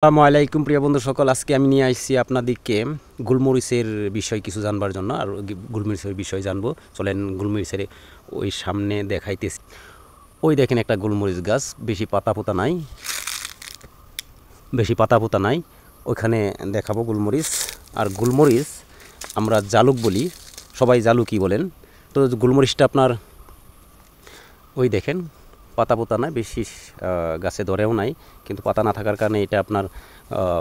আসসালামু আলাইকুম প্রিয় বন্ধু সকল। আজকে আমি নিয়ে আসছি আপনাদেরকে গোলমরিচের বিষয় কিছু জানবার জন্য, আর গোলমরিচের বিষয় জানবো। চলেন গোলমরিচের ওই সামনে দেখাইতেছি। ওই দেখেন একটা গোলমরিচ গাছ, বেশি পাতা পোতা নাই, ওইখানে দেখাবো গোলমরিচ। আর গোলমরিচ আমরা জালুক বলি, সবাই জালুকই বলেন। তো গোলমরিচটা আপনার ওই দেখেন পাতা পোতা নাই, বেশি গাছে ধরেও নাই, কিন্তু পাতা না থাকার কারণে এটা আপনার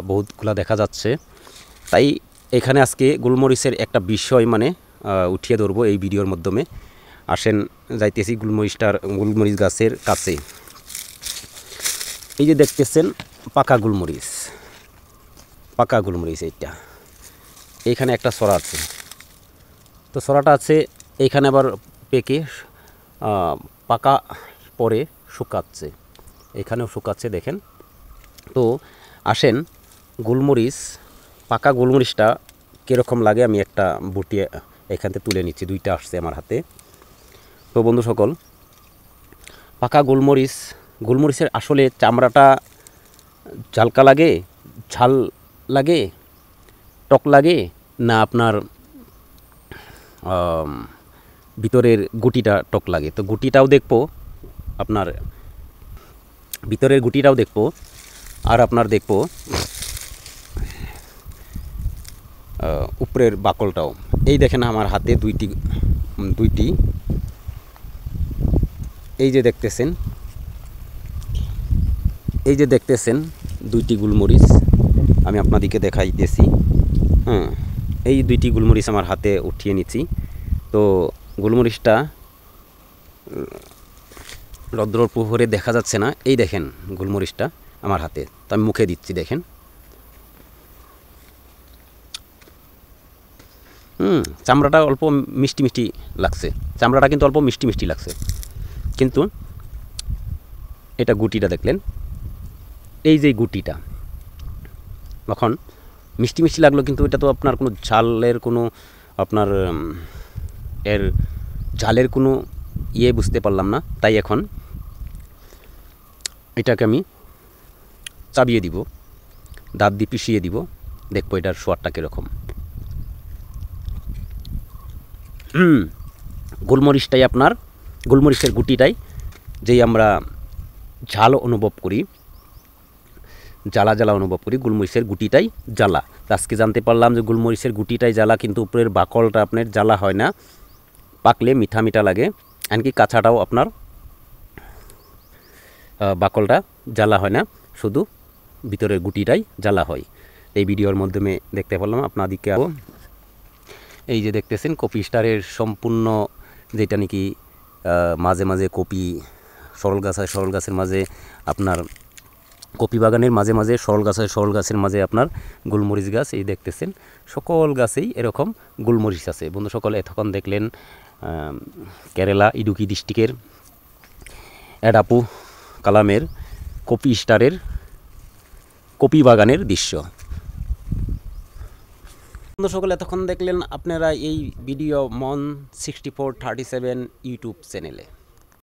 বহুতগুলা দেখা যাচ্ছে। তাই এখানে আজকে গোলমরিচের একটা বিষয় উঠিয়ে ধরবো এই ভিডিওর মাধ্যমে। আসেন যাইতেছি গোলমরিচ গাছের কাছে। এই যে দেখতেছেন পাকা গোলমরিচ এইটা, এইখানে একটা সরা আছে। তো সরাটা আছে এইখানে, আবার পেকে পাকা পরে শুকাচ্ছে, এখানেও শুকাচ্ছে দেখেন। তো আসেন পাকা গোলমরিচটা কীরকম লাগে আমি একটা বুটি এখান থেকে তুলে নিচ্ছি, দুইটা আসছে আমার হাতে। তো বন্ধু সকল, পাকা গোলমরিচের আসলে চামড়াটা ঝালকা লাগে, ঝাল লাগে, টক লাগে, না আপনার ভিতরের গুটিটা টক লাগে। তো গুটিটাও দেখবো, আপনার ভিতরের গুটিটাও দেখবো, আর আপনার দেখবো উপরের বাকলটাও। এই দেখেন আমার হাতে দুইটি এই যে দেখতেছেন দুইটি গোলমরিচ আমি আপনাদেরকে দেখাইতেছি। হ্যাঁ, এই দুইটি গোলমরিচ আমার হাতে উঠিয়ে নিচ্ছি। তো গোলমরিচটা রৌদ্রর প্রহরে দেখা যাচ্ছে না, এই দেখেন গোলমরিচটা আমার হাতে। তো আমি মুখে দিচ্ছি, দেখেন। চামড়াটা অল্প মিষ্টি লাগছে, চামড়াটা কিন্তু অল্প মিষ্টি লাগছে, কিন্তু এটা গুটিটা দেখলেন, এই যে গুটিটা এখন মিষ্টি লাগলো, কিন্তু এটা তো আপনার কোনো আপনার এর ঝালের কোনো বুঝতে পারলাম না। তাই এখন এটাকে আমি চাবিয়ে দিব, দাঁত দিয়ে পিষিয়ে দিব, দেখবো এটার স্বাদটা কীরকম। গোলমরিচের গুটিটাই যেই আমরা ঝাল অনুভব করি, জ্বালা অনুভব করি, গোলমরিচের গুটিটাই জ্বালা। আজকে জানতে পারলাম যে গোলমরিচের গুটিটাই জ্বালা, কিন্তু উপরের বাকলটা আপনার জ্বালা হয় না, পাকলে মিঠা লাগে। এমনকি কাঁচাটাও আপনার বাকলটা জ্বালা হয় না, শুধু ভিতরের গুটিটাই জ্বালা হয়। এই ভিডিওর মাধ্যমে দেখতে পারলাম আপনাদেরকে। এই যে দেখতেছেন কপি স্টারের সম্পূর্ণ, যেটা নাকি মাঝে কপি সরল গাছের মাঝে আপনার কপি বাগানের মাঝে সরল গাছের মাঝে আপনার গোলমরিচ গাছ। এই দেখতেছেন সকল গাছেই এরকম গোলমরিচ আছে। বন্ধু সকলে এতক্ষণ দেখলেন কেরালা ইডুকি ডিস্ট্রিক্টের এডাপু কালামের কপি স্টারের কপি বাগানের দৃশ্য। বন্ধু সকলে এতক্ষণ দেখলেন আপনারা এই ভিডিও মন 6437 ইউটিউব চ্যানেলে।